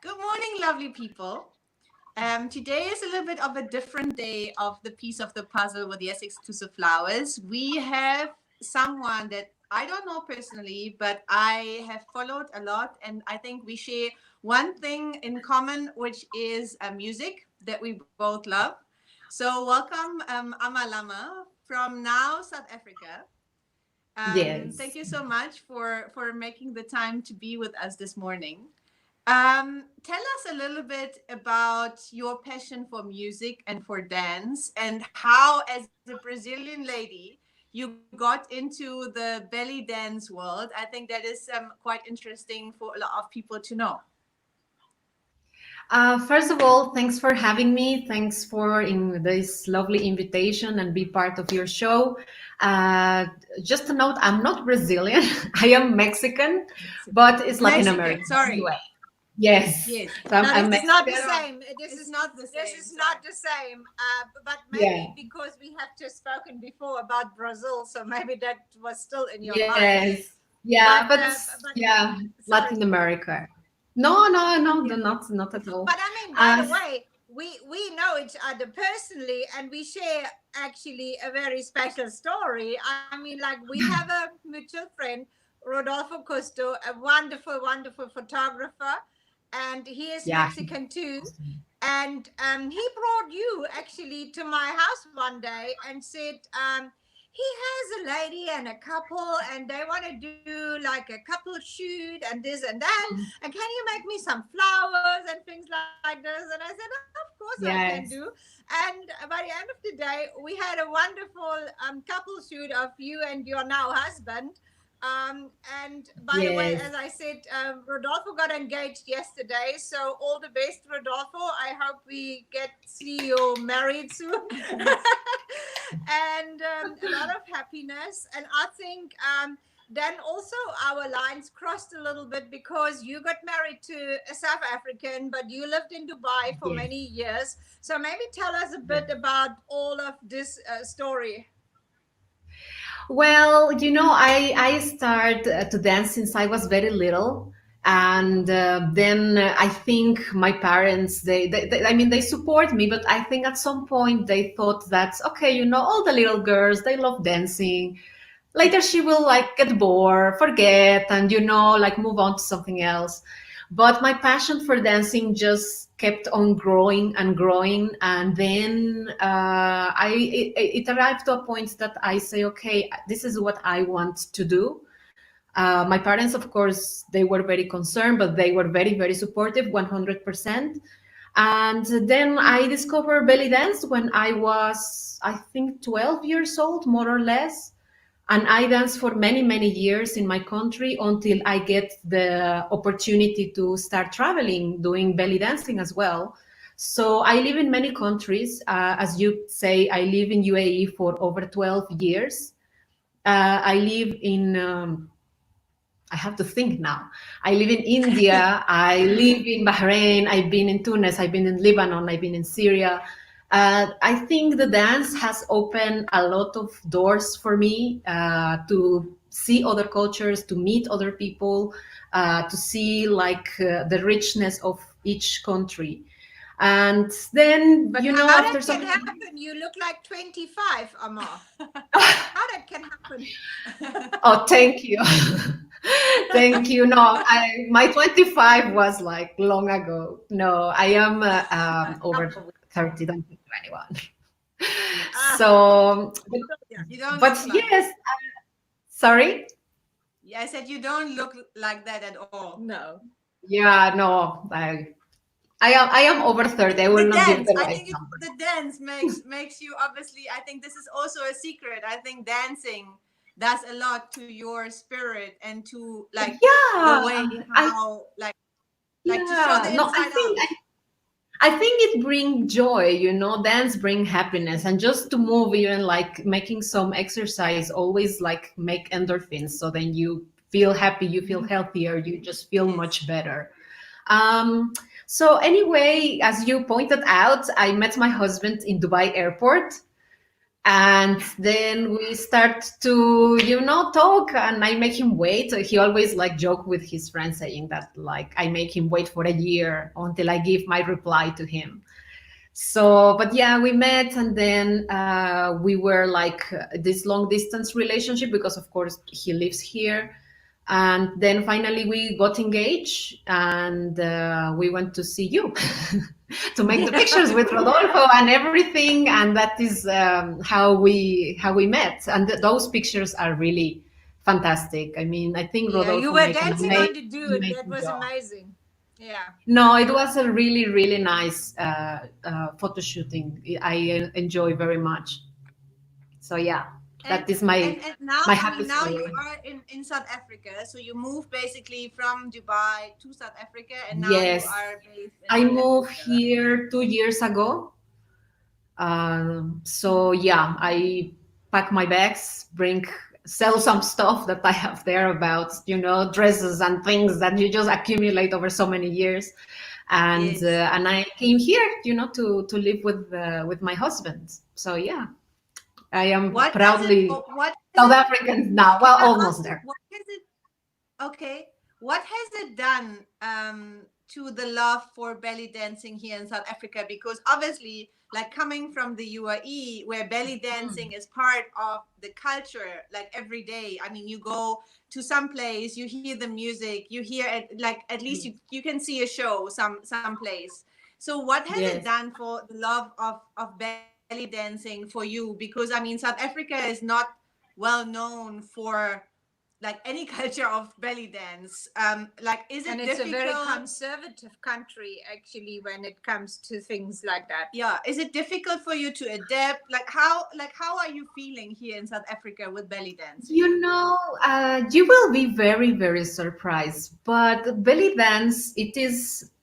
Good morning, lovely people. Today is a little bit of a different day of the piece of the puzzle with Yes Exclusive Flowers. We have someone that I don't know personally, but I have followed a lot, and I think we share one thing in common, which is music that we both love. So, welcome, Amar Lammar from now South Africa. Thank Yes. you so much for making the time to be with us this morning. Tell us a little bit about your passion for music and for dance, and how, as a Brazilian lady, you got into the belly dance world. I think that is quite interesting for a lot of people to know. First of all, thanks for having me. Thanks for in this lovely invitation and be part of your show. Uh, just a note, I'm not Brazilian. I am Mexican, but it's Latin Mexican, American sorry. anyway. Yes. Yes. So I'm, Now I'm this It's is not Mexican. the better. same. This is not the This same. is Sorry. not the same. But Yeah. maybe because we have just spoken before about Brazil, so maybe that was still in your mind. Yes. Yeah, But but but yeah, sorry. Latin America. No, Yeah. not at all. But I mean, by Uh, the way, we know each other personally, and we share actually a very special story. I mean, like we have a mutual friend, Rodolfo Costo, a wonderful, wonderful photographer, and he is yeah. Mexican too. And he brought you actually to my house one day and said, he has a lady and a couple, and they want to do like a couple shoot and this and that. And can you make me some flowers and things like this? And I said, of course I can do. Yes. And by the end of the day, we had a wonderful couple shoot of you and your now husband. And by the way, Yes. as I said, Rodolfo got engaged yesterday. So all the best, Rodolfo. I hope we get see you married soon, and a lot of happiness. And I think then also our lines crossed a little bit because you got married to a South African, but you lived in Dubai for Yes. many years. So maybe tell us a Yes. bit about all of this story. Well, I started to dance since I was very little, and then I think my parents I mean they support me, but I think at some point they thought that okay, all the little girls they love dancing. Later she will like get bored, forget, and like move on to something else. But my passion for dancing just kept on growing and growing, and then it arrived to a point that I say, okay, this is what I want to do. My parents, of course, they were very concerned, but they were very, very supportive, 100%. And then I discovered belly dance when I was, I think, 12 years old, more or less. And I danced for many, many years in my country until I get the opportunity to start traveling, doing belly dancing as well. So I live in many countries. As you say, I live in UAE for over 12 years. I live in I have to think now. I live in India. I live in Bahrain. I've been in Tunis. I've been in Lebanon. I've been in Syria. I think the dance has opened a lot of doors for me to see other cultures, to meet other people, to see like the richness of each country. And then, But how that after can some happen? You look like 25, Amar. How that can happen? Oh, thank you. Thank you. No, my 25 was like long ago. No, I am over 30, don't be 21. Ah, So, yeah. You don't but look like yes, it. sorry. Yeah, I said you don't look like that at all. No. Yeah, no, I am over I 30. think I will the not give dance. the I right think number. the dance makes you obviously. I think this is also a secret. I think dancing does a lot to your spirit and to like the Yeah, way I how like to show yeah. the No, inside out. I think it bring joy, dance bring happiness, and just to move, even like making some exercise always like make endorphins. So then you feel happy, you feel healthier, you just feel Yes. much better. Um, so anyway, as you pointed out, I met my husband in Dubai airport, And then we start to, talk, and I make him wait. He always like joke with his friends saying that like I make him wait for a year until I give my reply to him. So, but yeah, we met, and then we were like this long distance relationship because, of course, he lives here. And then finally we got engaged, and we went to see you to make the pictures with Rodolfo and everything. And that is how we met. And those pictures are really fantastic. I mean, I think Yeah, you Rodolfo were made an dancing on the dude. That amazing was job. amazing. Yeah. No, it was a really, really nice photo shooting. I enjoy very much. So yeah, And that is my and now, my I happy mean, now you story. are in South Africa. So you moved basically from Dubai to South Africa, and now you Yes, are based in I South moved Africa, right? here 2 years ago. So yeah, I pack my bags, sell some stuff that I have there about, dresses and things that you just accumulate over so many years. Yes. And I came here, to live with my husband. So yeah, I am What has it? proudly What has South it? African now. Can Well, I ask almost you there. what has it? Okay. What has it done to the love for belly dancing here in South Africa? Because obviously, like coming from the UAE, where belly dancing is part of the culture, like every day. I mean, you go to some place, you hear the music, you hear it, like at least you can see a show some place. So what has it Yes. done for the love of belly dancing for you? Because I mean, South Africa is not well known for like any culture of belly dance. Like, is And it it's a very difficult? conservative country, actually, when it comes to things like that. Yeah, is it difficult for you to adapt? Like how are you feeling here in South Africa with belly dancing? You will be very, very surprised. But belly dance,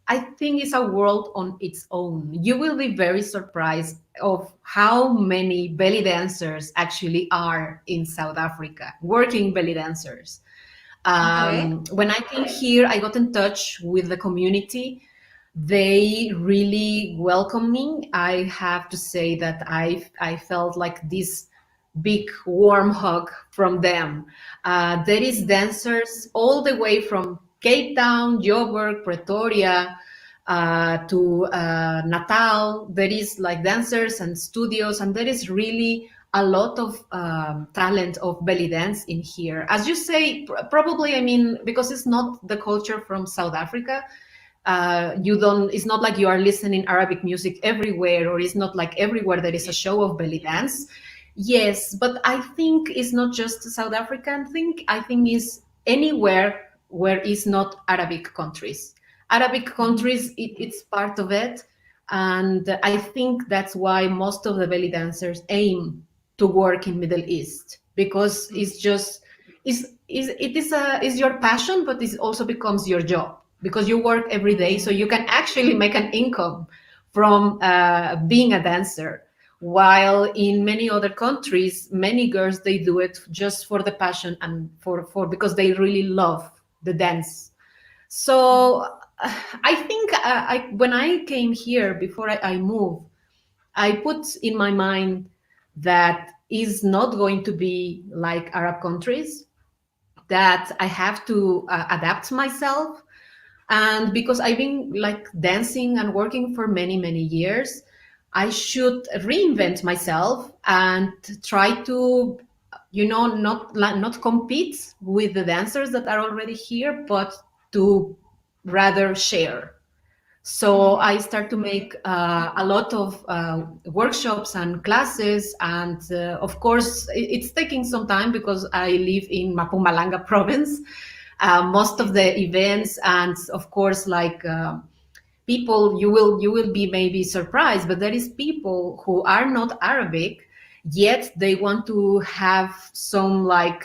I think, is a world on its own. You will be very surprised of how many belly dancers actually are in South Africa, working belly dancers. Okay. When I came here, I got in touch with the community. They really welcomed me. I have to say that I felt like this big warm hug from them. There is dancers all the way from Cape Town, Joburg, Pretoria, to Natal. There is like dancers and studios, and there is really a lot of talent of belly dance in here. As you say, probably, I mean, because it's not the culture from South Africa. You don't, it's not like you are listening Arabic music everywhere, or it's not like everywhere there is a Yeah. show of belly dance. Yes, but I think it's not just a South African thing. I think it's anywhere where it's not Arabic countries. Arabic countries, it's part of it. And I think that's why most of the belly dancers aim to work in Middle East, because it's just, is your passion, but it also becomes your job because you work every day, so you can actually make an income from being a dancer. While in many other countries, many girls, they do it just for the passion and for because they really love the dance. So I think when I came here, before I moved, I put in my mind that is not going to be like Arab countries, that I have to adapt myself. And because I've been like dancing and working for many, many years, I should reinvent myself and try to, not compete with the dancers that are already here, but to rather share. So I start to make a lot of workshops and classes, and of course, it's taking some time because I live in Mpumalanga province. Most of Yes. the events, and of course, like people, you will be maybe surprised, but there is people who are not Arabic, yet they want to have some like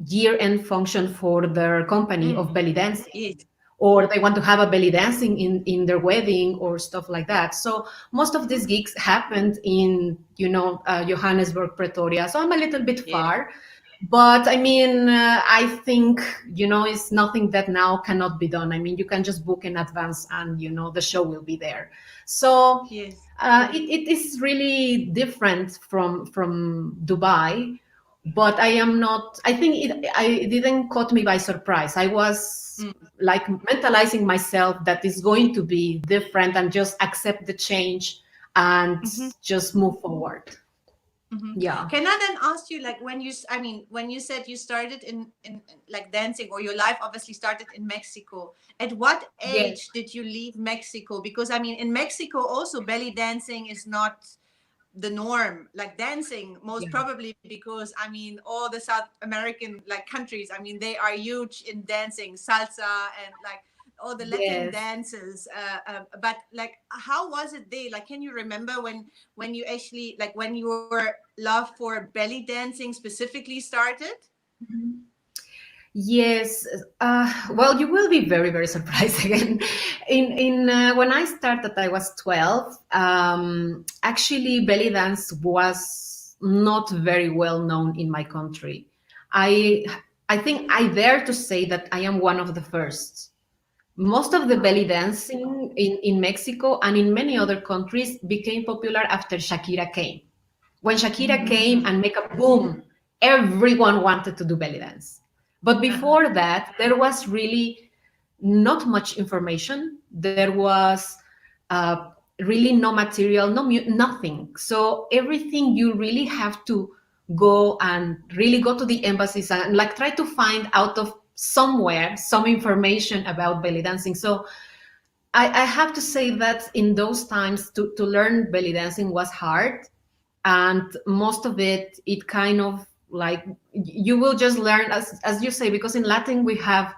year-end function for their company of belly dancing, Yes. or they want to have a belly dancing in their wedding or stuff like that. So most of these gigs happened in Johannesburg, Pretoria. So I'm a little bit Yes. far, but I mean, I think it's nothing that now cannot be done. I mean, you can just book in advance, and the show will be there. So Yes. It is really different from Dubai, but I am not. I think it didn't caught me by surprise. I was Mm, like mentalizing myself that it's going to be different and just accept the change and mhm. just move forward. Hmm. Yeah. Can I then ask you, like, I mean, when you said you started like dancing, or your life obviously started in Mexico, at what Yes. age did you leave Mexico? Because I mean, in Mexico also belly dancing is not the norm, like dancing, most Yeah. probably because I mean, all the South American like countries, I mean, they are huge in dancing salsa and like all the Latin Yes. dances. But like, how was it there? Like, can you remember when you actually, like, when your love for belly dancing specifically started? Yes, well, you will be very, very surprised again. In When I started, I was 12. Actually, belly dance was not very well known in my country. I I think I dare to say that I am one of the first. Most of the belly dancing in Mexico and in many other countries became popular after Shakira came. When Shakira came and make a boom, everyone wanted to do belly dance. But Uh-huh. before that, there was really not much information. There was really no material, nothing. So everything you really have to go and really go to the embassies and like try to find out of somewhere some information about belly dancing. So I have to say that in those times to learn belly dancing was hard, and most of it kind of like you will just learn as you say, because in Latin we have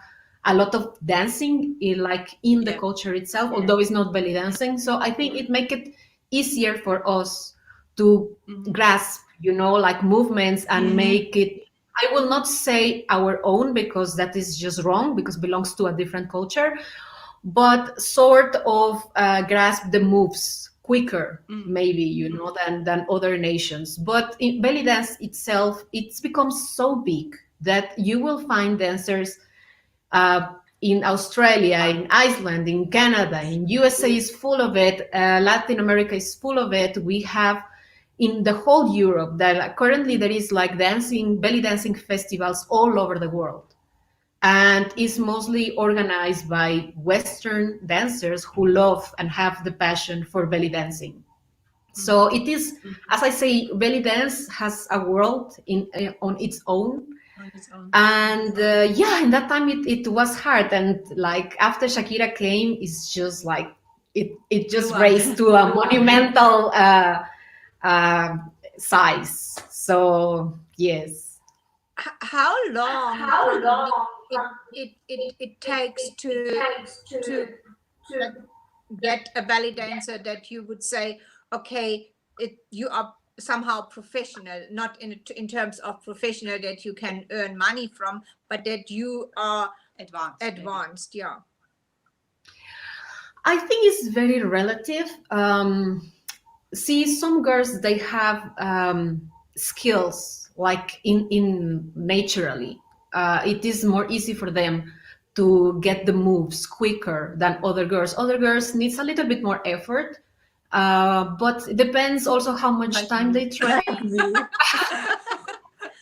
a lot of dancing like in the Yeah. culture itself, although it's not belly dancing. So I think it make it easier for us to Hmm. grasp, like movements and Hmm. make it, I will not say our own because that is just wrong, because it belongs to a different culture, but sort of grasp the moves quicker, Mm. maybe, than other nations. But in belly dance itself, it's become so big that you will find dancers in Australia, in Iceland, in Canada, in USA is full of it. Latin America is full of it. We have in the whole Europe that currently there is like belly dancing festivals all over the world, and is mostly organized by Western dancers who love and have the passion for belly dancing. So Hmm. it is, as I say, belly dance has a world on its own. On its own. And yeah, in that time it was hard. And like after Shakira came, it's just like it Blew just up. raised to a monumental uh, size. So yes. How long probably it takes to like get a belly dancer that you would say, okay, you are somehow professional, not in terms of professional that you can earn money from, but that you are Advanced, maybe. advanced. Yeah. I think it's very relative. See, some girls they have skills like in naturally. It is more easy for them to get the moves quicker than other girls. Other girls needs a little bit more effort, but it depends also how much Like time me. they train. Like me.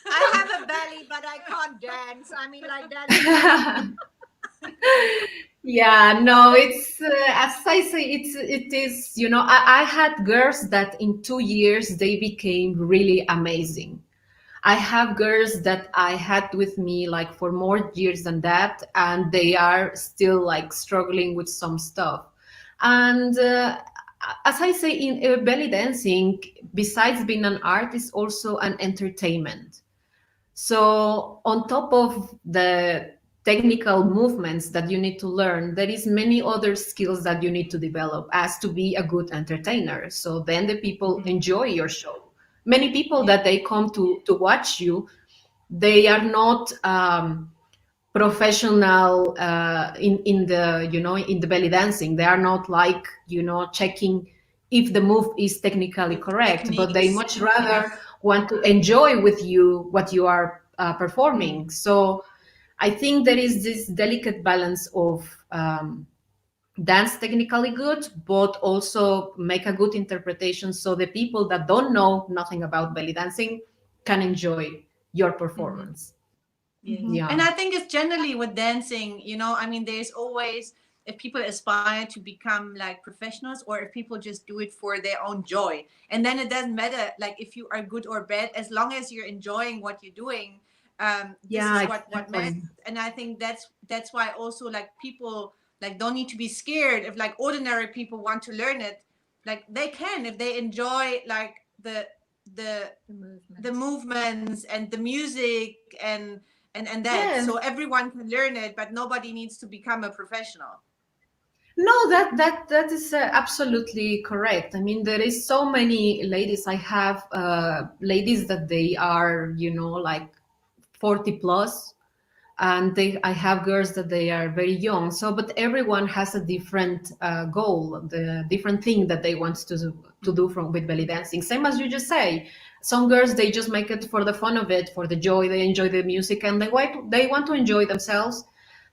I have a belly, but I can't dance. I mean, like that is not. Yeah, no, it's as I say, it is. I had girls that in 2 years they became really amazing. I have girls that I had with me like for more years than that, and they are still like struggling with some stuff. And as I say, in belly dancing, besides being an art, is also an entertainment. So on top of the technical movements that you need to learn, there is many other skills that you need to develop as to be a good entertainer. So then the people Mhm. enjoy your show. Many people Yeah. that they come to watch you, they are not professional in the in the belly dancing. They are not like checking if the move is technically The correct, but they techniques. much Yeah. rather want to enjoy with you what you are Mm. performing. So I think there is this delicate balance of dance technically good, but also make a good interpretation so the people that don't know nothing about belly dancing can enjoy your Mhm. performance. Yes. Yeah. And I think it's generally with dancing, I mean, there's always, if people aspire to become like professionals or if people just do it for their own joy. And then it doesn't matter, like, if you are good or bad, as long as you're enjoying what you're doing, this Yeah, is what matters. exactly. And I think that's why also, like, people, like, don't need to be scared if, like, ordinary people want to learn it. Like, they can, if they enjoy, like, the the movements and the music and that, so Yes. everyone can learn it, but nobody needs to become a professional. No, that is absolutely correct. I mean, there is so many ladies. I have ladies that they are, like 40 plus, and I have girls that they are very young. So, but everyone has a different goal, the different thing that they want to do from with belly dancing. Same as you just say, some girls they just make it for the fun of it, for the joy. They enjoy the music and they want to enjoy themselves.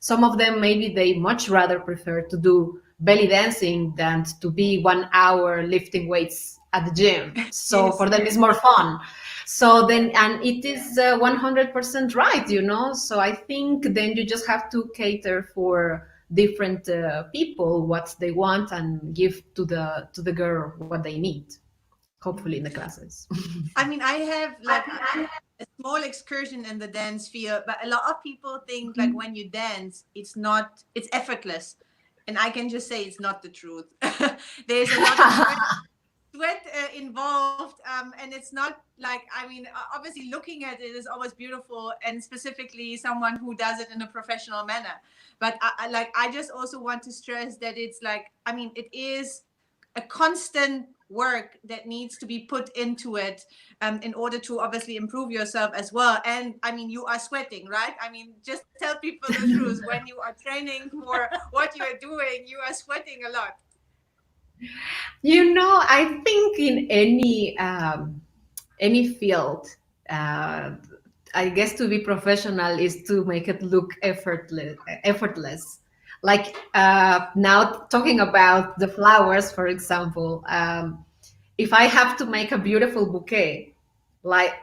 Some of them maybe they much rather prefer to do belly dancing than to be 1 hour lifting weights at the gym. So Yes. for them, it's more fun. So then, and it is 100% right, So I think then you just have to cater for different people what they want and give to the girl what they need. Hopefully in the classes. I mean, I have like a small excursion in the dance field, but a lot of people think like when you dance, it's effortless. And I can just say it's not the truth. There's a lot of sweat involved, and it's not like, I mean, obviously looking at it is always beautiful, and specifically someone who does it in a professional manner. But I just also want to stress that it's like, I mean, it is a constant work that needs to be put into it, in order to obviously improve yourself as well. And I mean, you are sweating, right? I mean, just tell people the truth. When you are training for what you are doing, you are sweating a lot. I think in any field, uh, I guess to be professional is to make it look effortless. Like now, talking about the flowers, for example, if I have to make a beautiful bouquet, like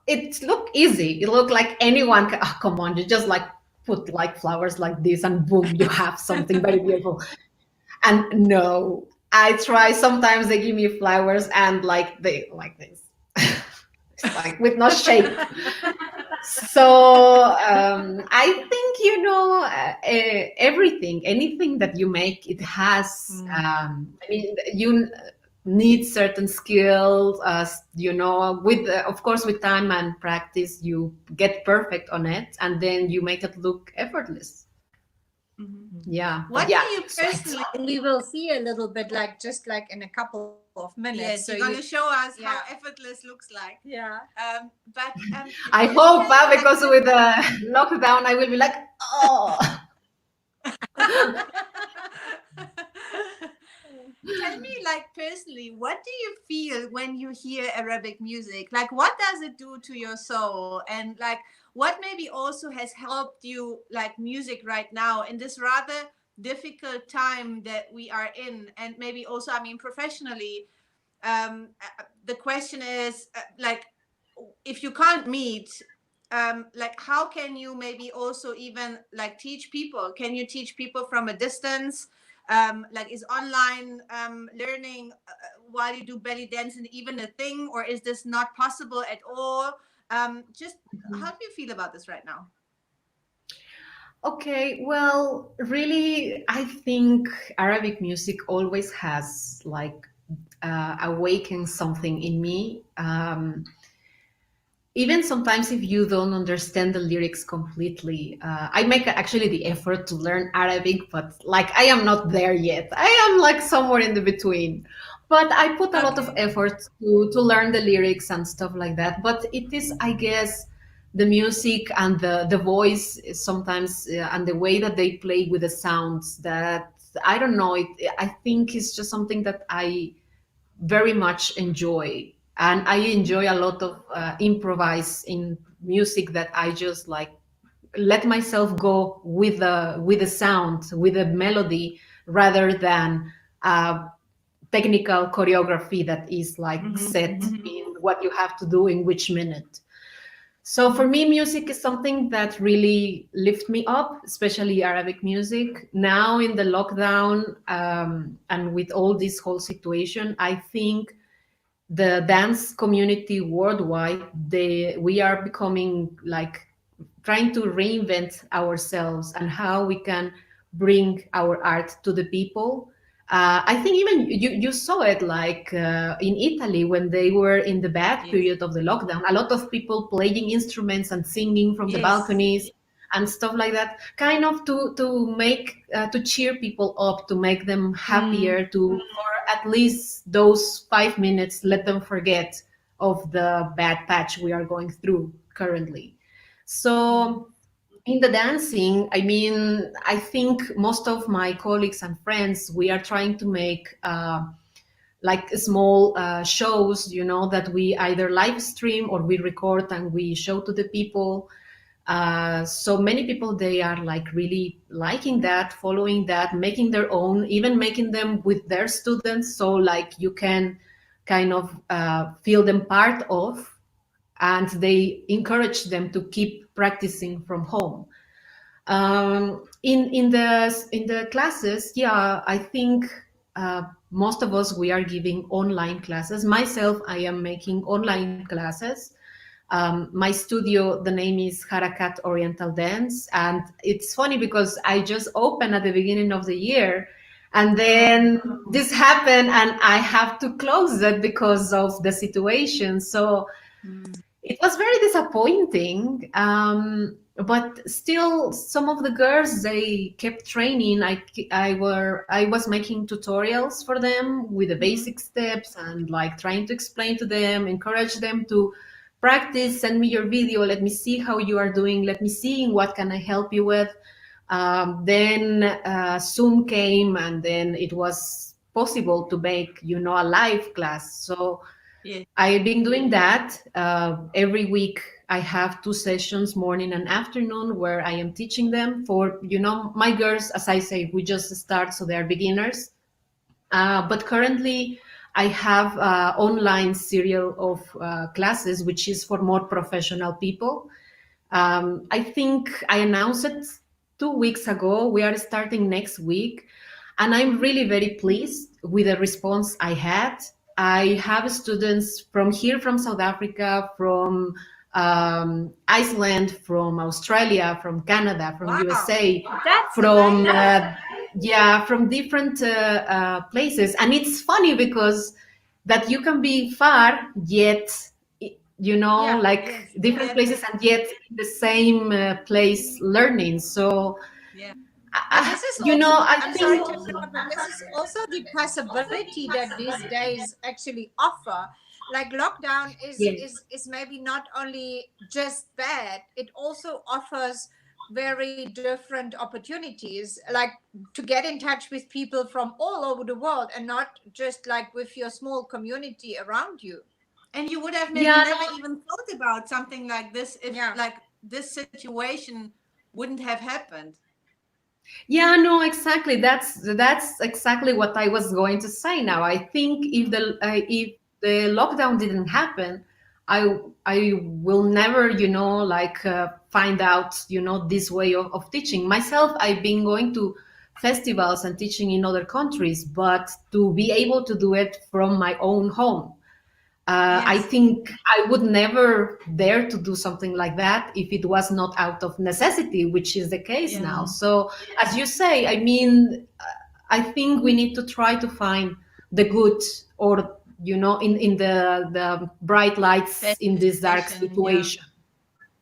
it look easy. It look like anyone. Oh, come on, you just like put like flowers like this, and boom, you have something very beautiful. And no, I try. Sometimes they give me flowers, and like they like this, it's like with no shape. So I think everything, anything that you make, it has. I mean, you need certain skills. With of course with time and practice, you get perfect on it, and then you make it look effortless. Mhm. Yeah, What but do yeah, you sweat. personally? And we will see a little bit, like just like in a couple of minutes. So Yes, you're you, gonna show us yeah, how effortless looks like. yeah. But I just hope, tell me, like, because with the lockdown, I will be like, oh. tell me, like, personally, what do you feel when you hear Arabic music? Like, what does it do to your soul? And like, what maybe also has helped you, like, music right now in this rather difficult time that we are in? And maybe also, I mean, professionally, the question is, like, if you can't meet, like, how can you maybe also even like teach people? Can you teach people from a distance? Like, is online learning while you do belly dancing even a thing, or is this not possible at all? Just how do you feel about this right now? Okay, well, really, I think Arabic music always has like awakened something in me. Even sometimes if you don't understand the lyrics completely, I make actually the effort to learn Arabic, but like I am not there yet. I am like somewhere in the between, but I put a lot of Okay. effort to learn the lyrics and stuff like that. But it is, I guess, the music and the voice sometimes, and the way that they play with the sounds, that I don't know, I think it's just something that I very much enjoy, and I enjoy a lot of improvise in music, that I just like let myself go with the sound, with the melody, rather than technical choreography that is like set Mm-hmm. in what you have to do in which minute. So Mm-hmm. for me, music is something that really lifts me up, especially Arabic music. Now in the lockdown, and with all this whole situation, I think the dance community worldwide, we are becoming like trying to reinvent ourselves and how we can bring our art to the people. I think even you saw it like in Italy when they were in the bad Yes. period of the lockdown. A lot of people playing instruments and singing from the Yes. balconies and stuff like that, kind of to make to cheer people up, to make them Mm. happier, to for at least those 5 minutes let them forget of the bad patch we are going through currently. Mm. So in the dancing, I mean, I think most of my colleagues and friends, we are trying to make like small shows, that we either live stream or we record and we show to the people. So many people, they are like really liking that, following that, making their own, even making them with their students. So like you can kind of feel them part of, and they encourage them to keep practicing from home. In the classes, yeah, I think most of us, we are giving online classes. Myself, I am making online classes. My studio, the name is Harakat Oriental Dance, and it's funny because I just opened at the beginning of the year, and Oh. then this happened and I have to close it because of the situation. So Mm. it was very disappointing, but still, some of the girls, they kept training. I was making tutorials for them with the Mm-hmm. basic steps and like trying to explain to them, encourage them to practice. Send me your video. Let me see how you are doing. Let me see what can I help you with. Then Zoom came, and then it was possible to make a live class. So Yes. I've been doing that every week. I have 2 sessions, morning and afternoon, where I am teaching them. For my girls, as I say, we just start, so they are beginners. But currently, I have online serial of classes, which is for more professional people. I think I announced it 2 weeks ago. We are starting next week, and I'm Mm-hmm. really very pleased with the response I had. I have students from here, from South Africa, from Iceland, from Australia, from Canada, from Wow. USA, That's from amazing. yeah, from different places. And it's funny because that you can be far, yet Yeah, like yes. different Yeah. places, and yet in the same place learning. So Yeah. But I, this is you also, know I I'm sorry think to interrupt, but this is Also the possibility that these days actually offer, like lockdown yes. is maybe not only just bad, it also offers very different opportunities, like to get in touch with people from all over the world and not just like with your small community around you. and you would have maybe Yeah, never even thought about something like this if Yeah. like this situation wouldn't have happened. yeah, no, exactly. That's exactly what I was going to say. Now, I think if the lockdown didn't happen, I will never, like find out, this way of teaching. Myself, I've been going to festivals and teaching in other countries, but to be able to do it from my own home, I Yes. think I would never dare to do something like that if it was not out of necessity, which is the case Yeah. now. So, as you say, I mean, I think we need to try to find the good, or in the bright lights in this dark Manifestation. Yeah. situation.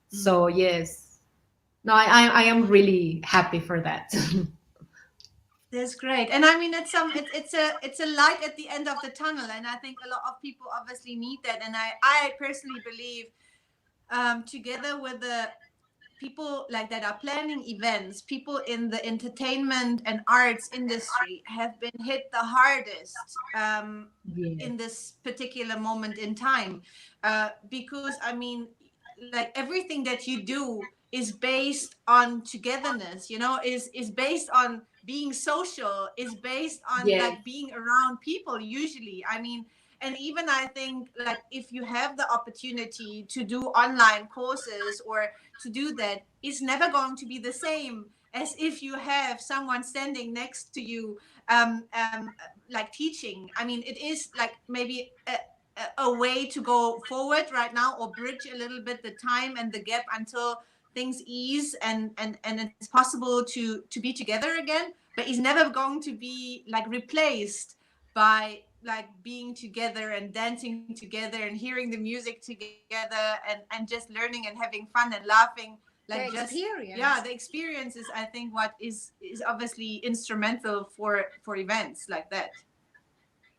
So Mm. yes, no, I am really happy for that. That's great. And I mean, it's a light at the end of the tunnel, and I think a lot of people obviously need that. And I personally believe, together with the people like that are planning events, people in the entertainment and arts industry have been hit the hardest, Yes, in this particular moment in time, because I mean, like everything that you do is based on togetherness, is based on being social is based on Yes. like being around people usually. I mean, and even I think like if you have the opportunity to do online courses or to do that, it's never going to be the same as if you have someone standing next to you, like teaching. I mean, it is like maybe a way to go forward right now, or bridge a little bit the time and the gap until things ease and it's possible to be together again, but it's never going to be like replaced by like being together and dancing together and hearing the music together and just learning and having fun and laughing, like The just yeah, the experience. experience is I think what is obviously instrumental for events like that.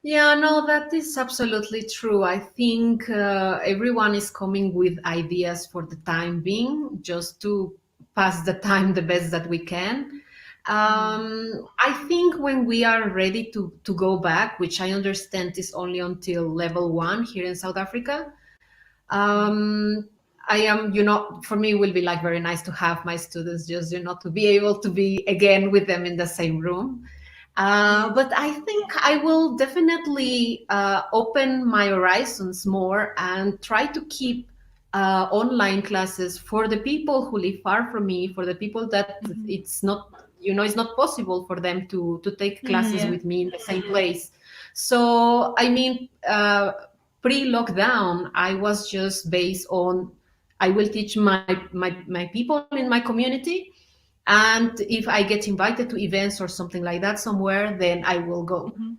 Yeah, no, that is absolutely true. I think everyone is coming with ideas for the time being, just to pass the time the best that we can. Mm-hmm. I think when we are ready to go back, which I understand is only until level one here in South Africa, um, I am, for me, it will be like very nice to have my students just, to be able to be again with them in the same room. Yes. But I think I will definitely open my horizons more and try to keep online classes for the people who live far from me, for the people that Mm-hmm. it's not possible for them to take Mm-hmm. classes Yeah. with me in the same place. So, I mean, pre-lockdown, I was just based on I will teach my people in my community, and if I get invited to events or something like that somewhere, then I will go. Mm-hmm.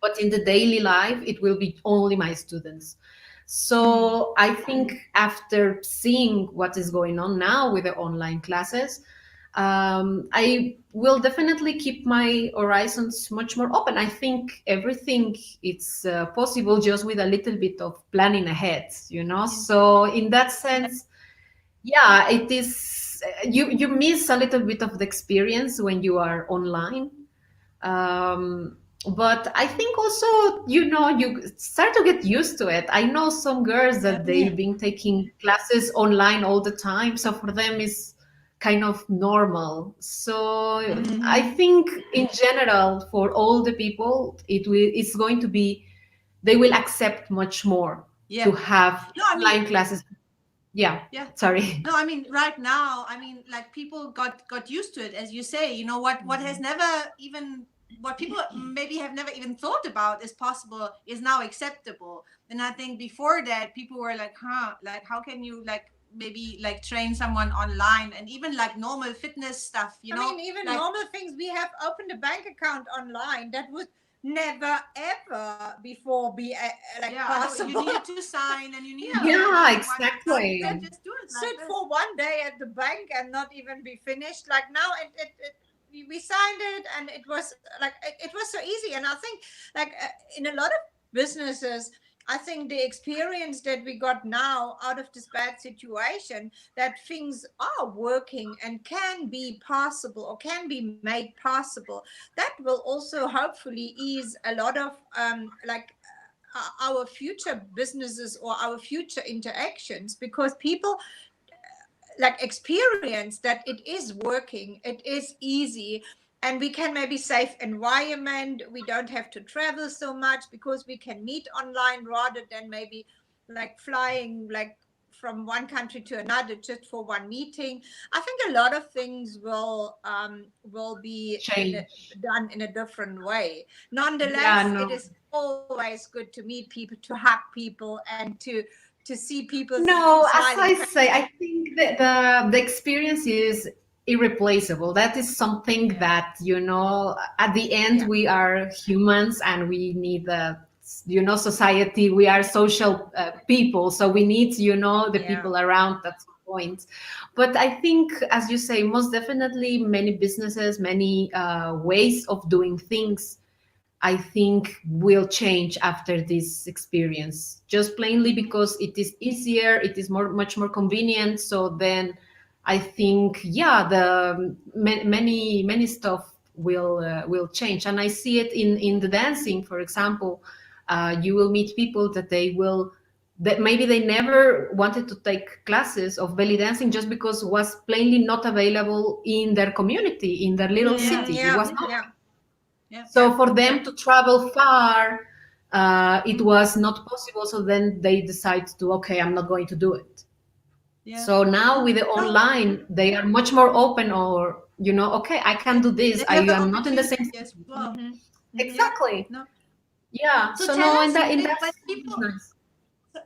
But in the daily life, it will be only my students. Mm-hmm. So I think after seeing what is going on now with the online classes, I will definitely keep my horizons much more open. I think everything it's possible just with a little bit of planning ahead, Yeah. So in that sense, yeah, it is. You miss a little bit of the experience when you are online, um, but I think also you start to get used to it. I know some girls Yeah. that they've been taking classes online all the time, so for them it's kind of normal. So I Mm-hmm. think in general for all the people it's going to be, they will accept much more to Yeah. have No, I mean, online classes. Yeah, yeah. sorry. No, I mean, right now, I mean, like people got used to it, as you say. You know what has never even what people maybe have never even thought about is possible is now acceptable. And I think before that, people were like, huh, like how can you like maybe like train someone online and even like normal fitness stuff, I mean, even like normal things. We have opened a bank account online. That would never ever before be like yeah, I know you possible. needed to sign and you needed to Yeah, like Yeah, maybe one now now you you can can exactly. just do it like sit this. for one day at the bank and not even be finished. Like now, we signed it, and it was like it was so easy. And I think like in a lot of businesses, I think the experience that we got now out of this bad situation, that things are working and can be possible or can be made possible, that will also hopefully ease a lot of like our future businesses or our future interactions, because people like experience that it is working, it is easy, and we can maybe save environment. We don't have to travel so much because we can meet online rather than maybe like flying like from one country to another just for one meeting. I think a lot of things will be Change. done in a different way. Yeah, Nonetheless, it no. is always good to meet people, to hug people, and to see people's No, as smiling I faces. say, I think that the experience is irreplaceable. That is something Yeah, that, at the end yeah, we are humans and we need society. We are social people, so we need, the yeah. people around at some point. But I think, as you say, most definitely many businesses, many ways of doing things I think will change after this experience, just plainly Mm-hmm. because it is easier, it is much more convenient. So then I think, yeah, the many stuff will change, and I see it in the dancing, for example. You will meet people that they will that maybe they never wanted to take classes of belly dancing just because it was plainly not available in their community, in their little Yeah. city. It was not. Yeah. Yeah. So for Yeah. them to travel far, it was not possible. So then they decide to, okay, I'm not going to do it. Yeah. So now with the No, online, they are much more open, or, okay, I can do this. they I have the am not in the same opportunity as city. well. Yeah. Exactly. No. Yeah. So So tell no, us in when that sense, it's people, nice.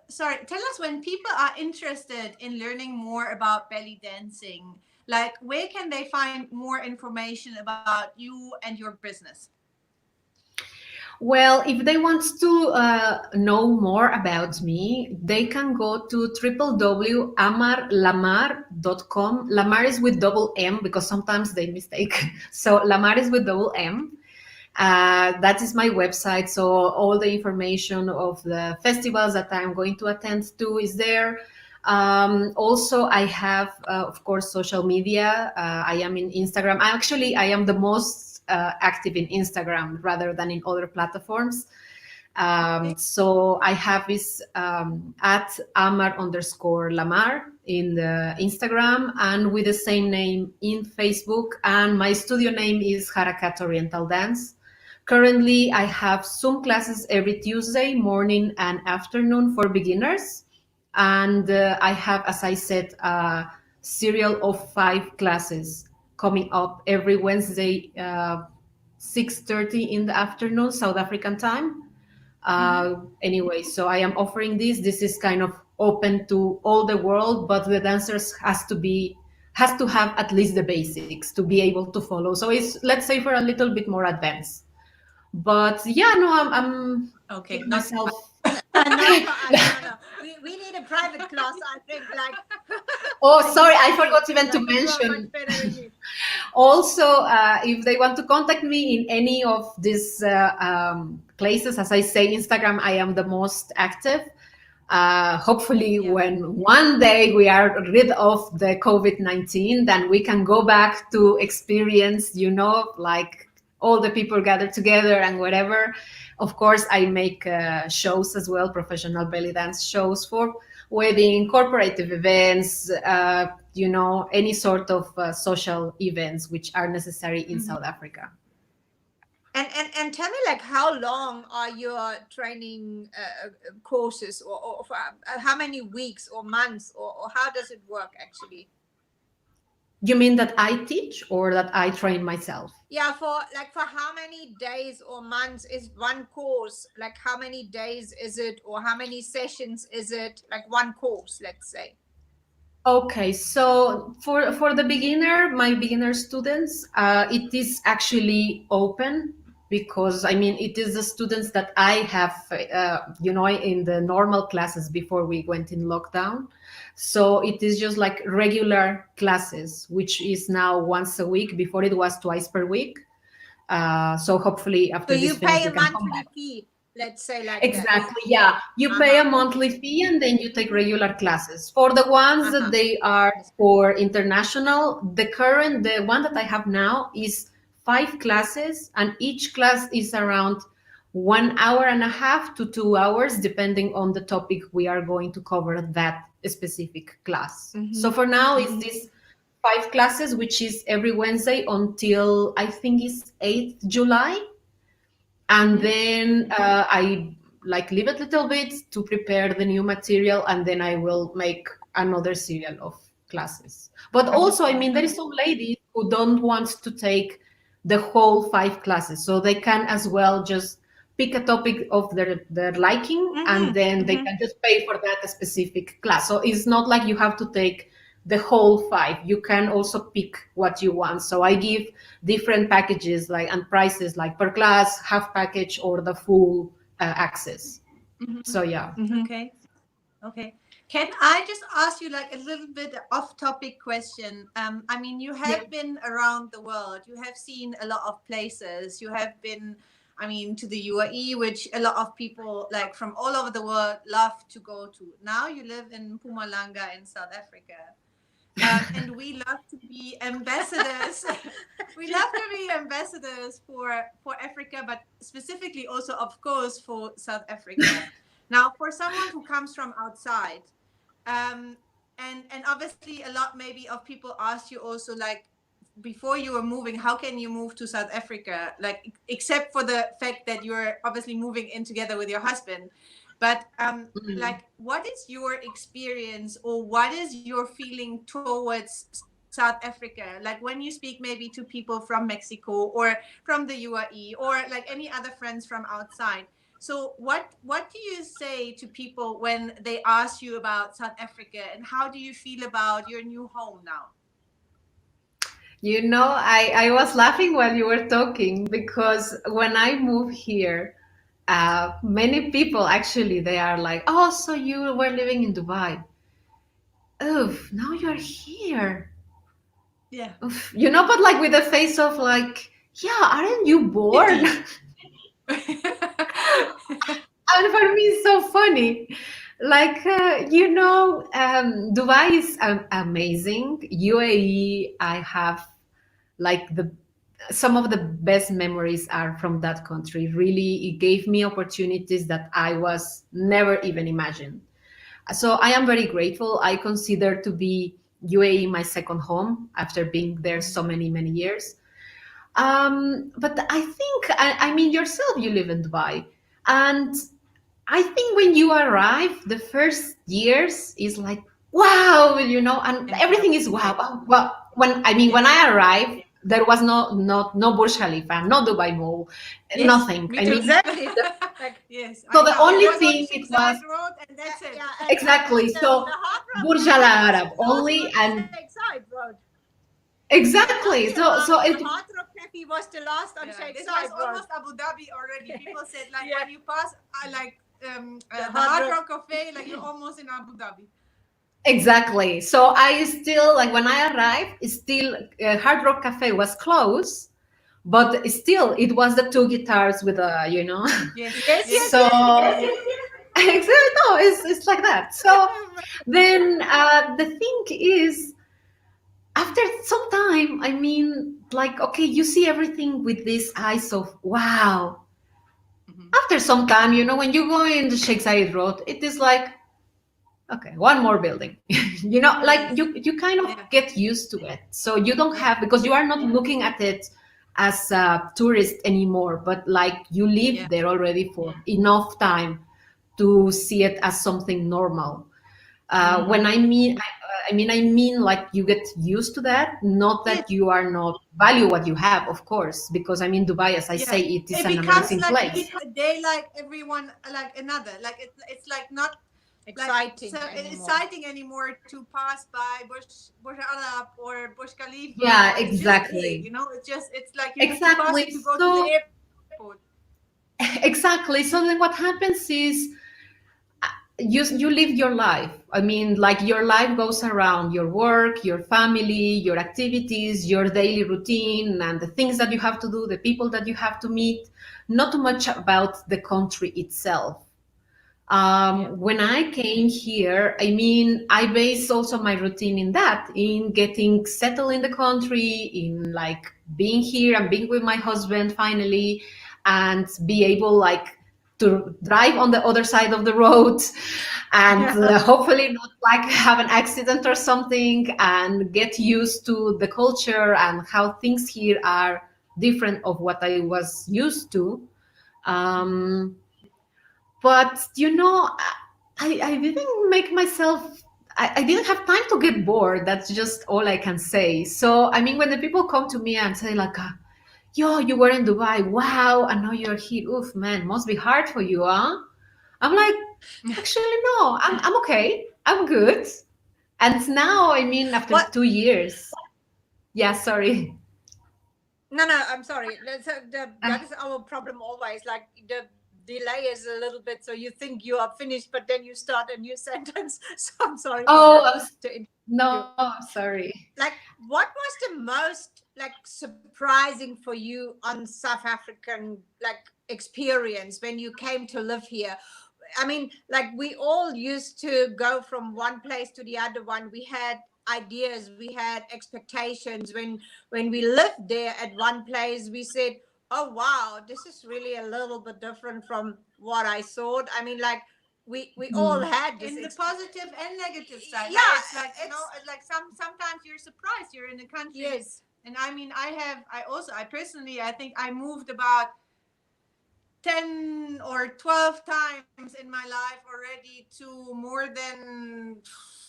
sorry, tell us when people are interested in learning more about belly dancing, like where can they find more information about you and your business? Well, if they want to know more about me, they can go to www.amarlammar.com. Lamar is with double M because sometimes they mistake. So Lamar is with double M. That is my website. So all the information of the festivals that I'm going to attend to is there. Also, I have, of course, social media. I am in Instagram. I am the most active in Instagram rather than in other platforms. Okay. So I have is at Amar underscore Lamar in the Instagram, and with the same name in Facebook. And my studio name is Harakat Oriental Dance. Currently, I have Zoom classes every Tuesday morning and afternoon for beginners. And I have, as I said, a serial of 5 classes coming up every Wednesday, 6:30 in the afternoon, South African time. Anyway, so I am offering this. This is kind of open to all the world, but the dancers has to have at least the basics to be able to follow. So it's, let's say, for a little bit more advanced. But yeah, no, I'm Okay. keep Not for myself. Not for us. No. We need a private class. I think like Oh, like sorry, you I and me. forgot even to I think you are much mention. better than me. Also, if they want to contact me in any of these places, as I say, Instagram, I am the most active. Hopefully, yeah. when one day we are rid of the COVID-19, then we can go back to experience, like all the people gathered together and whatever. Of course, I make shows as well, professional belly dance shows for wedding, corporative events, any sort of social events which are necessary in Mhm. South Africa. And tell me, like, how long are your training courses, or for, how many weeks or months, or how does it work actually? You mean that I teach or that I train myself? Yeah, for how many days or months is one course? Like, how many days is it, or how many sessions is it? Like one course, let's say. Okay, so for the my beginner students, it is actually open because I mean it is the students that I have, in the normal classes before we went in lockdown. So it is just like regular classes, which is now once a week. Before it was twice per week. So hopefully So after this you finish, pay we a can come back. monthly fee, let's say like that. Exactly. Yeah. You pay a Uh-huh. monthly fee and then you take regular classes. For the ones that Uh-huh. they are for international, the one that I have now is 5 classes, and each class is around 1 hour and a half to 2 hours, depending on the topic we are going to cover that specific class. So for now, it's this 5 classes, which is every Wednesday until I think it's 8th July, and then I like leave it a little bit to prepare the new material, and then I will make another serial of classes. But also, I mean, there is some ladies who don't want to take the whole 5 classes, so they can as well just pick a topic of their liking, and then they can just pay for that specific class. So it's not like you have to take the whole 5. You can also pick what you want. So I give different packages like and prices, like per class, half package, or the full access. So yeah. Okay. Okay. Can I just ask you like a little bit off topic question? I mean, you Yeah. have been around the world. You have seen a lot of places. You have been, I mean, to the UAE, which a lot of people like from all over the world love to go to. Now you live in Mpumalanga in South Africa. And we love to be ambassadors. We love to be ambassadors for Africa, but specifically also, of course, for South Africa. Now, for someone who comes from outside, um, and obviously a lot maybe of people ask you also like before you were moving, how can you move to South Africa? Like except for the fact that you're obviously moving in together with your husband, but Mm. like what is your experience or what is your feeling towards South Africa? Like when you speak maybe to people from Mexico or from the UAE or like any other friends from outside. So what do you say to people when they ask you about South Africa and how do you feel about your new home now? I was laughing while you were talking because when I moved here, many people actually they are like, "Oh, so you were living in Dubai? Oof, now you're here. Yeah. Oof. But like with a face of like, yeah, aren't you bored?" Pity. And for me, it's so funny. Like, Dubai is amazing. UAE, I have like some of the best memories are from that country. Really, it gave me opportunities that I was never even imagined. So I am very grateful. I consider to be UAE my second home after being there so many years. But I think, I mean, yourself, you live in Dubai. And I think when you arrive, the first years is like, wow, and everything is wow. Fantastic. Well, when Yes. I arrived, there was no Burj Khalifa, no Dubai Mall, Yes, nothing. me I too. mean, Exactly. Like, Yes, so I the know. It only was on thing Sheikh it was Zayed Road and that's it. yeah, exactly and so the Hard Rock Burj Al Cafe was Arab the last only, on and Sheikh Side Road. When you exactly. only So arrived, it the Hard Rock Cafe was the last on Yeah, Sheikh this was Side Road. almost Abu Dhabi already. People said like Yeah, when you pass like the the Hard Hard Rock. Rock Cafe, like you're almost in Abu Dhabi. exactly. So I still like when I arrived, it's still Hard Rock Cafe was closed, but still it was the two guitars with Yes, Yes, yes, yes, so yes, yes. exactly, no, it's like that. So then the thing is, after some time, I mean, like, okay, you see everything with these eyes of wow. hmm After some time, when you go in the Sheikh Zayed Road, it is like, okay, one more building. Like yes, you kind of yeah, get used to it. So you don't yeah, have, because you are not looking at it as a tourist anymore, but like you live yeah, there already for enough time to see it as something normal. When hmm I mean like you get used to that, not yes, that you are not value what you have, of course, because I mean Dubai, as I yeah. say, it is It an becomes amazing like place. a day like everyone like another. Like it's like not like so Exciting anymore. exciting anymore to pass by Burj Al Arab or Burj Khalifa Yeah, or it's just big, exactly. it's like you have to pass Exactly. it to go to the So airport. exactly. So then what happens is you live your life. I mean, like your life goes around your work, your family, your activities, your daily routine, and the things that you have to do, the people that you have to meet, not too much about the country itself. Yeah. When I came here, I mean, I base also my routine in that, in getting settled in the country, in like being here and being with my husband finally, and be able like to drive on the other side of the road and Yeah. hopefully not like have an accident or something, and get used to the culture and how things here are different of what I was used to. Um, but I didn't make myself, I didn't have time to get bored. That's just all I can say. So I mean, when the people come to me and say like, yo, you were in Dubai, wow, and now you're here, oof, man, must be hard for you, huh? I'm like, actually no, I'm okay, I'm good. And now, I mean, after What? 2 years, yeah, sorry. No, no, I'm sorry. Uh, That is our problem always. Like the delay is a little bit, so you think you are finished, but then you start a new sentence. So I'm sorry for oh, that to interrupt you. no, sorry. Like, what was the most like surprising for you on South African like experience when you came to live here? I mean, like we all used to go from one place to the other one. We had ideas, we had expectations. When we lived there at one place, we said, "Oh wow, this is really a little bit different from what I thought." I mean, like we all Mm. had this In the positive and negative side, like yeah, it's like, you know, it's it's like sometimes you're surprised you're in a country. yes. And I mean, I personally, I think I moved about 10 or 12 times in my life already to more than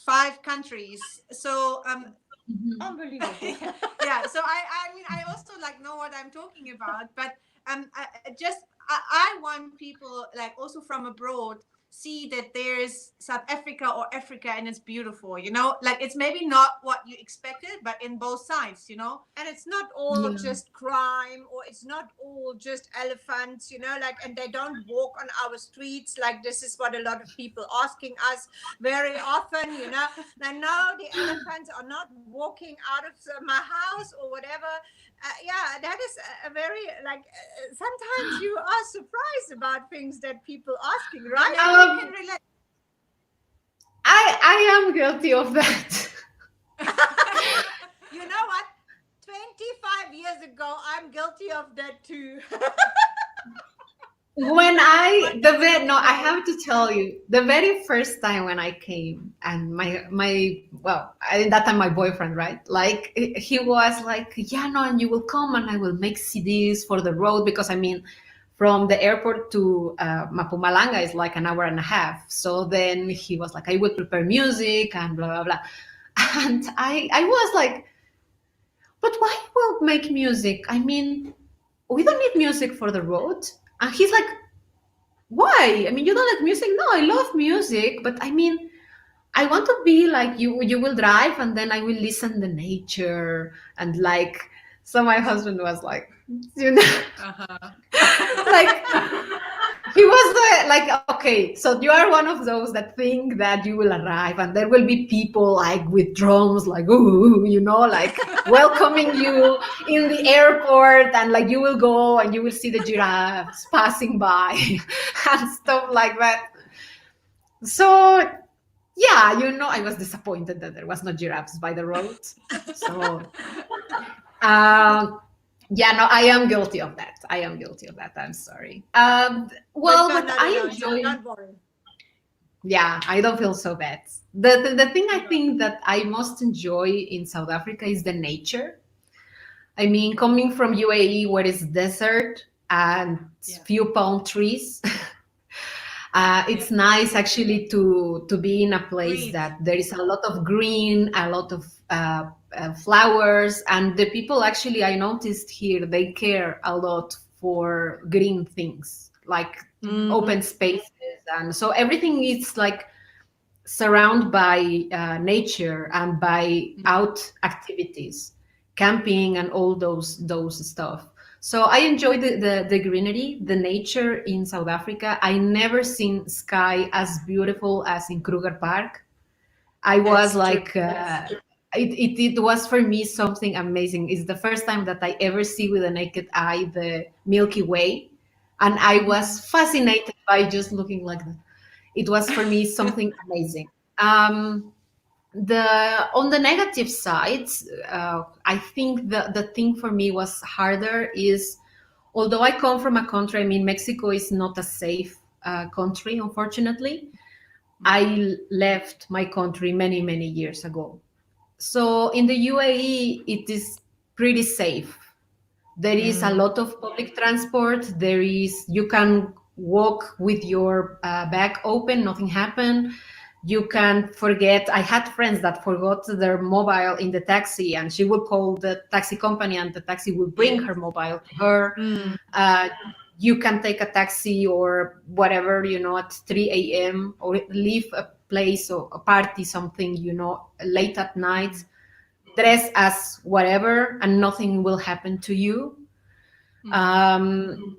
5 countries. So Mhm. Unbelievable. yeah, so I mean, I also like know what I'm talking about. But I want people like also from abroad see that there's South Africa or Africa, and it's beautiful, you know, like it's maybe not what you expected, but in both sides, you know. And it's not all Yeah. just crime, or it's not all just elephants, like, and they don't walk on our streets. Like, this is what a lot of people asking us very often, they know the elephants are not walking out of my house or whatever. Yeah, that is a very, like, sometimes you are surprised about things that people asking, And right? maybe we can Um, relate. I am guilty of that. You know what? 25 years ago, I'm guilty of that too. When But I the that's very not no, I today. have to tell you, the very first time when I came, and that time my boyfriend, right? Like he was like, yeah, no, and you will come, and I will make CDs for the road, because I mean, from the airport to Mapumalanga is like an hour and a half. So then he was like, I will prepare music and blah blah blah, and I was like, but why will make music? I mean, we don't need music for the road. And he's like, why? I mean, you don't like music? No, I love music, but I mean, I want to be like you. You will drive, and then I will listen to nature and like. So my husband was like, you know, like he was like, okay, so you are one of those that think that you will arrive and there will be people like with drums, like, ooh, like welcoming you in the airport, and like you will go and you will see the giraffes passing by and stuff like that. So, yeah, I was disappointed that there was no giraffes by the road. So, um, yeah, no, I am guilty of that. I am guilty of that. I'm sorry. But Well, you're what not I alone, so enjoy, don't worry. yeah, I don't feel so bad. The thing I No. think that I most enjoy in South Africa is the nature. I mean, coming from UAE, where it's desert and Yeah. few palm trees, Yeah. it's nice actually to be in a place Breathe. that there is a lot of green, a lot of flowers, and the people actually, I noticed here, they care a lot for green things like Mm-hmm. open spaces, and so everything is like surrounded by nature and by out activities, camping and all those stuff. So I enjoy the greenery, the nature in South Africa. I never seen sky as beautiful as in Kruger Park. I was That's true. like, it was for me something amazing. It's the first time that I ever see with the naked eye the Milky Way, and I was fascinated by just looking like that. It was for me something amazing. Um, the On the negative side, I think the thing for me was harder is, although I come from a country, I mean, Mexico is not a safe country, unfortunately. I left my country many years ago. So in the UAE, it is pretty safe. There is a Mm. lot of public transport. You can walk with your bag open, nothing happened. You can forget. I had friends that forgot their mobile in the taxi, and she would call the taxi company, and the taxi would bring Yeah. her mobile to her. Mm. Uh, you can take a taxi or whatever, at 3 a.m. or leave a place or a party, something, late at night, dress as whatever, and nothing will happen to you.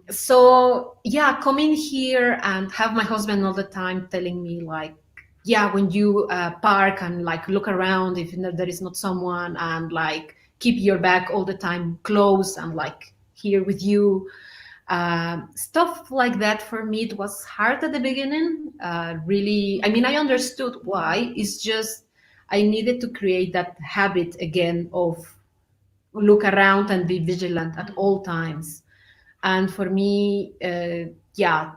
So yeah, coming here and have my husband all the time telling me like, yeah, when you park and like look around if there is not someone, and like keep your bag all the time closed and like here with you. Stuff like that for me, it was hard at the beginning. Really, I mean, I understood why. It's just I needed to create that habit again of look around and be vigilant at all times. And for me, yeah,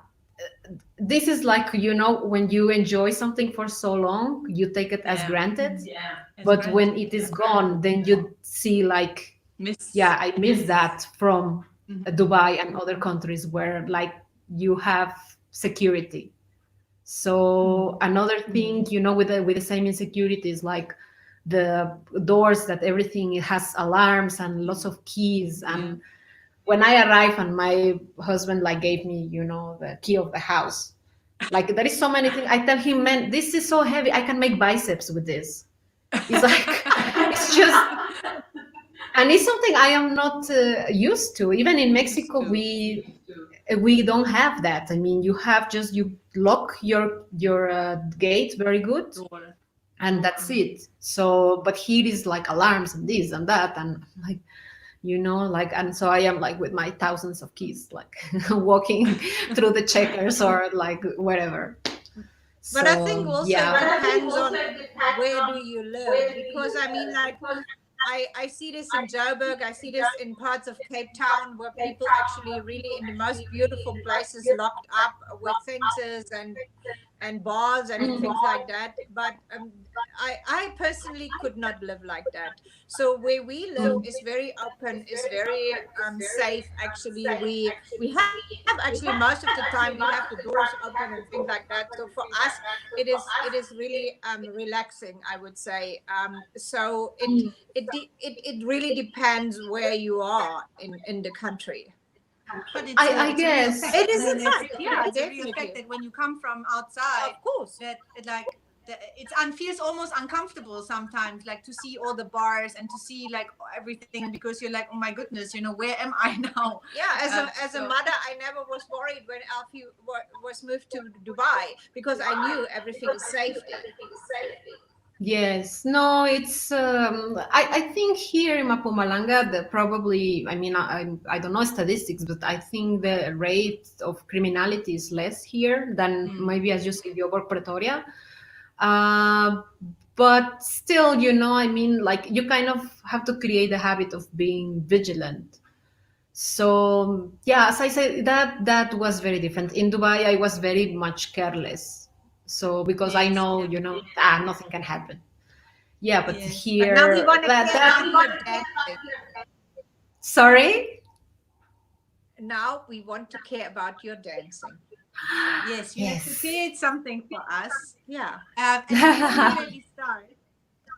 this is like, when you enjoy something for so long, you take it as Yeah. granted. As But granted. when it is gone, then you see like, Miss. yeah, I miss that from Mhm. Dubai and other countries where like you have security. So another thing, with the same insecurities, like the doors, that everything it has alarms and lots of keys. Yeah. And when I arrived and my husband like gave me, the key of the house, like there is so many things. I tell him, man, this is so heavy. I can make biceps with this. It's like, it's just, and it's something I am not used to. Even in Used Mexico, to. we don't have that. I mean, you lock your gate very good, Door. and that's it. So, but here is like alarms and this and that, and like, like, and so I am like with my thousands of keys, like walking through the checkers or like wherever. But I think So also it yeah. depends on where do you live, because I mean, like, I see this in Joburg, I see this in parts of Cape Town where people actually really in the most beautiful places locked up with fences and bars and things like that. But I personally could not live like that. So where we live is very open, is very safe. Actually, we have actually most of the time we have the doors open and things like that. So for us, it is really relaxing, I would say. So it really depends where you are in the country. But I it's a real guess. fact. It I is a mean, fact, yeah, it's a real fact definitely, that when you come from outside, of course. that it like feels almost uncomfortable sometimes, like to see all the bars and to see like everything, because you're like, oh my goodness, where am I now? Yeah, as a So mother, I never was worried when Alfie was moved to Dubai, because I knew everything is safety. Yes, no, it's I think here in Mapumalanga, the probably, I mean, I don't know statistics, but I think the rate of criminality is less here than maybe, as you say, Joburg, Pretoria. Uh, but still, I mean, like, you kind of have to create the habit of being vigilant. So yeah, as I said, that was very different. In Dubai, I was very much careless. So because I yes, know, yeah, nothing can happen. Yeah, but yes. But now we here, want to care about your dancing. sorry. Now we want to care about your dancing. Yes, you have to Yes. create something for us. Yeah. And before we maybe start,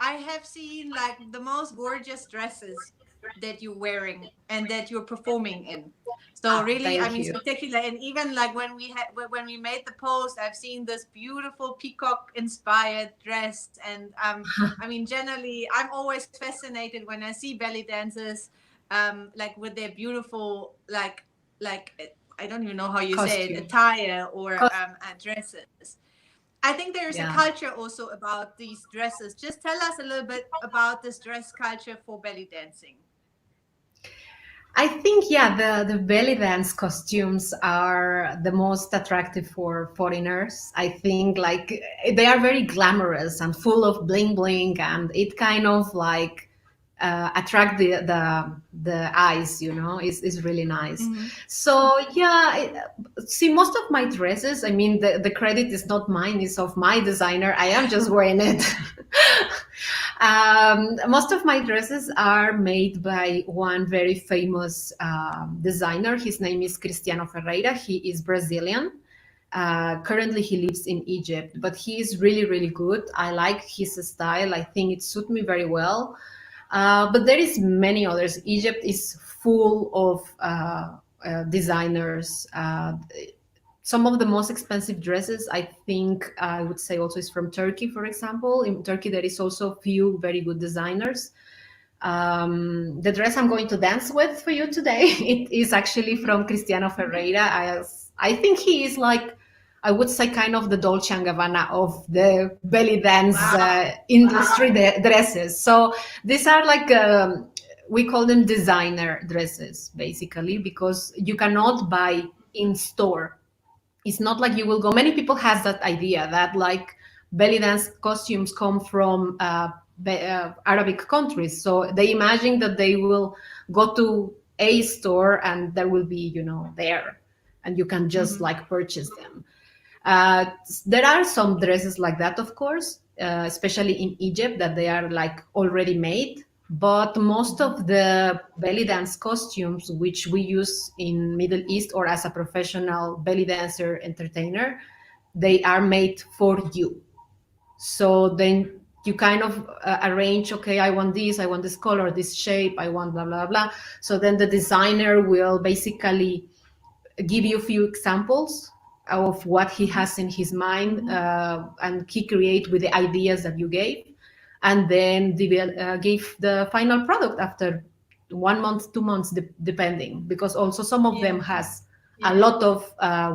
I have seen like the most gorgeous dresses that you're wearing and that you're performing in. So Oh, really, I thank mean, you. spectacular. And even like when we made the post, I've seen this beautiful peacock inspired dress. And I mean, generally, I'm always fascinated when I see belly dancers, like with their beautiful I don't even know how you say it, Costume. attire or Cos- dresses. I think there is a yeah. culture also about these dresses. Just tell us a little bit about this dress culture for belly dancing. I think, yeah, the belly dance costumes are the most attractive for foreigners. I think like they are very glamorous and full of bling bling, and it kind of like attract the eyes. Is really nice. Mm-hmm. So yeah, see, most of my dresses, I mean, the credit is not mine; it's of my designer. I am just wearing it. Most of my dresses are made by one very famous designer. His name is Cristiano Ferreira. He is Brazilian. Currently, he lives in Egypt, but he is really, really good. I like his style. I think it suits me very well. But there is many others. Egypt is full of designers. Some of the most expensive dresses, I think, I would say also is from Turkey, for example. In Turkey, there is also a few very good designers. The dress I'm going to dance with for you today, it is actually from Cristiano Ferreira. I think he is like, I would say, kind of the Dolce and Gabbana of the belly dance Wow. industry dresses. So these are like, we call them designer dresses, basically, because you cannot buy in store. It's not like you will go, many people has that idea that like belly dance costumes come from Arabic countries, so they imagine that they will go to a store and there will be there, and you can just Mm-hmm. like purchase them. Uh, there are some dresses like that, of course, especially in Egypt, that they are like already made. But most Mm-hmm. of the belly dance costumes, which we use in Middle East or as a professional belly dancer entertainer, they are made for you. So then you kind of arrange, okay, I want this, I want this color, this shape, I want blah blah blah. So then the designer will basically give you a few examples of what he Mm-hmm. has in his mind, Mm-hmm. and he create with the ideas that you gave, and then give the final product after 1 month, 2 months, depending, because also some of them Yes. has a lot of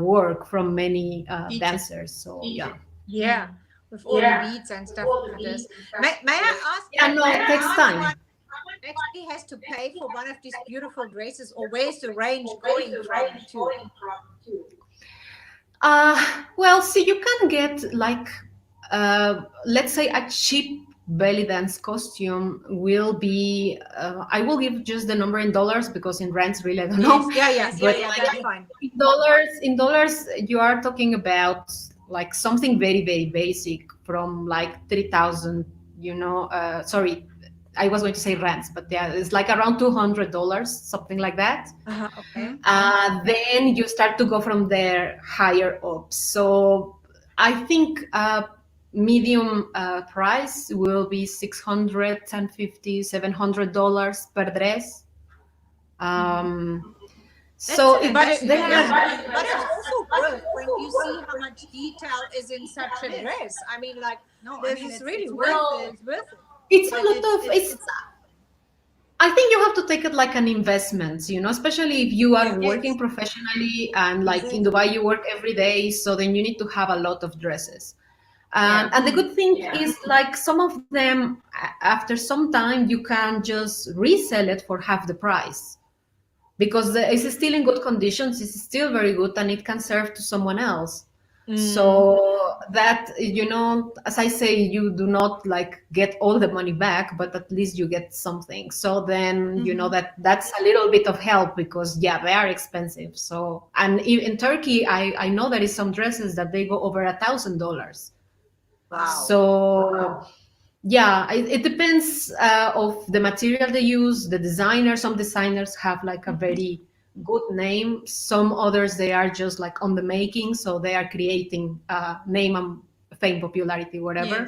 work from many Teacher. dancers. So yeah. Yeah, Mm. with all the beads and stuff like this. May I ask? Yeah, no, May it I takes ask time. what actually has to pay for one of these beautiful dresses, or where's the range going from? To Well, see, you can get like, let's say a cheap belly dance costume will be, I will give just the number in dollars because in rands really I don't know, Yes. yeah, yeah, Yes. yeah, Yeah. but yeah. Yeah. like That's Yeah. fine. in dollars, you are talking about like something very, very basic from like 3,000, sorry, I was going to say rands, but yeah, it's like around $200, something like that. Okay. Then you start to go from there higher up. So I think medium price will be 650, $700 per dress. Mm-hmm. Um, so Excellent. But That's it, really yeah, good. but it's also worth when you see how much detail is in such a Yes. dress. I mean, like, No, I this mean is it's really worth worth it. it. It's worth it. it's a But lot of it's it's I think you have to take it like an investment, especially if you are working yes. professionally and like in Exactly. Dubai you work every day, so then you need to have a lot of dresses. Yeah. And the Mm. good thing is like some of them, after some time, you can just resell it for half the price because it's still in good conditions, it's still very good, and it can serve to someone else. Mm. So that, as I say, you do not like get all the money back, but at least you get something. So then you know Mm-hmm. that that's a little bit of help because yeah, they are expensive. So, and in Turkey, I know there is some dresses that they go over $1,000. Wow. So yeah, it depends of the material they use, the designer. Some designers have like a Mm-hmm. very good name. Some others they are just like on the making, so they are creating name and fame, popularity, whatever.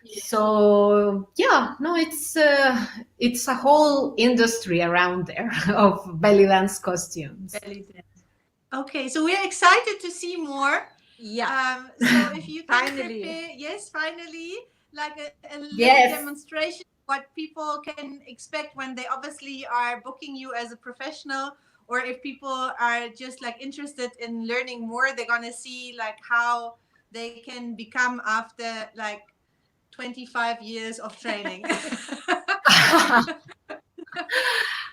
Yes. So yeah, no, it's a whole industry around there of belly dance costumes. Belly dance. Okay, so we're excited to see more. Yeah. So if you can Finally. prepare, yes, finally, like a little Yes. demonstration what people can expect when they obviously are booking you as a professional, or if people are just like interested in learning more, they're gonna see like how they can become after like 25 years of training.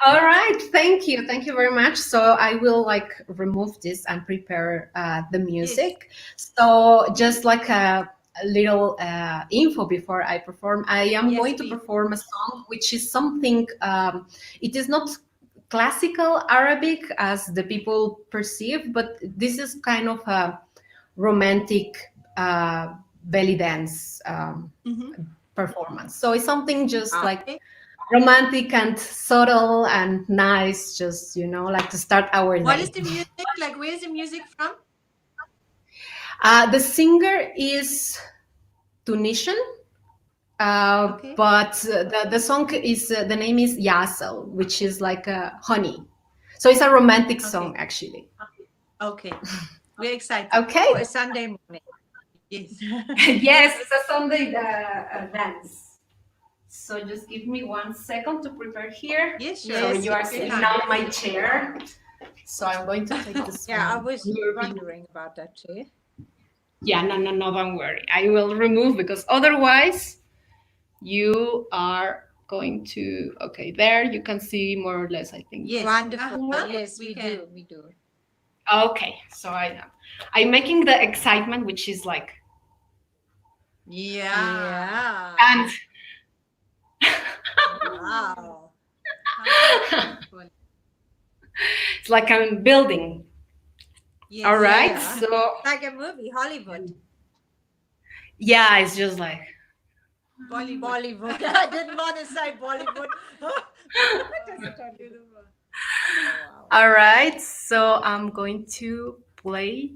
All right, thank you very much. So I will like remove this and prepare the Yes. music. So just like a little info before I perform, I am Yes, going to please. perform a song which is something. It is not classical Arabic as the people perceive, but this is kind of a romantic belly dance Mm-hmm. performance. So it's something just Ah. like Okay. romantic and subtle and nice, just like to start our What is day. the music? Like, where's the music from? The singer is Tunisian, Okay. but the song is the name is Yasel, which is like honey. So it's a romantic song Okay. actually. Okay. We're excited. For Okay. a Sunday morning. Yes. Yes, it's a Sunday dance. So just give me 1 second to prepare here. Yes, sure. Sorry, Yes, you are yes, Take your sitting yes. time. now in my chair. So I'm going to take this Yeah, I one. was wondering about that too. Yeah, no, no, no, don't worry. I will remove because otherwise you are going to, okay, there you can see more or less, I think. Yes. Wonderful. Uh-huh. Yes, We we can. do. We do. Okay, so I'm making the excitement, which is like, Yeah. Yeah. and Wow. How beautiful. it's like I'm building. All right. Yeah. So Like a movie, Hollywood. yeah, it's just like Bollywood. I didn't want to say Bollywood. What does it have to do? Oh, wow. all right. So I'm going to play.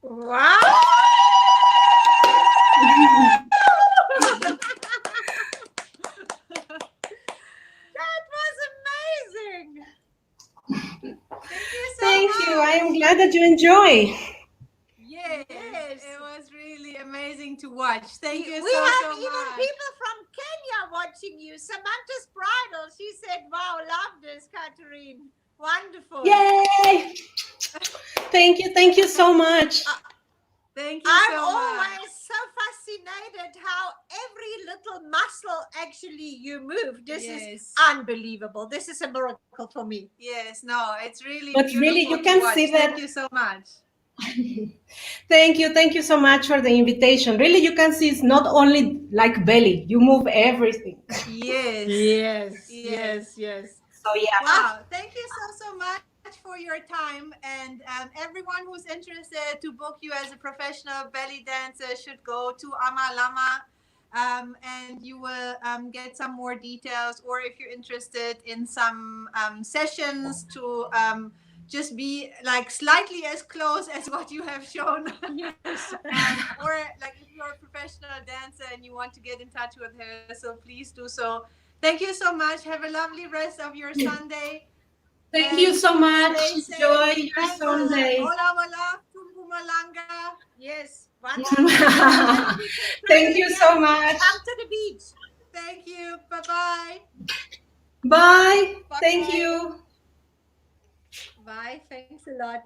Wow! That was amazing. Thank you so Thank much. you. I am glad that you enjoy. Yes, Yes. it was really amazing to watch. Thank you We so have so even much. people from Kenya watching you. Samantha's Bridal, she said, wow, love this, Catherine. Wonderful. Yay! Thank you so much. Thank you I'm so much. always so fascinated how every little muscle actually you move. This is unbelievable. This is a miracle for me. Yes, no, it's really But beautiful really, you to can watch. see that. Thank you so much. Thank you so much for the invitation. Really, you can see it's not only like belly, you move everything. Yes. So yeah. Wow, thank you so much for your time. And everyone who's interested to book you as a professional belly dancer should go to Amar Lammar. And you will get some more details, or if you're interested in some sessions to just be like slightly as close as what you have shown. Yes. Or like if you're a professional dancer and you want to get in touch with her, so please do so. Thank you so much. Have a lovely rest of your Sunday. Thank you so much. Stay safe. Enjoy your Thanks. Sunday. Hola, hola. Tumbumalanga. Yes. Thank you so much. Come to the beach. Thank you. Bye-bye. Bye. Thank you. Bye. Thanks a lot.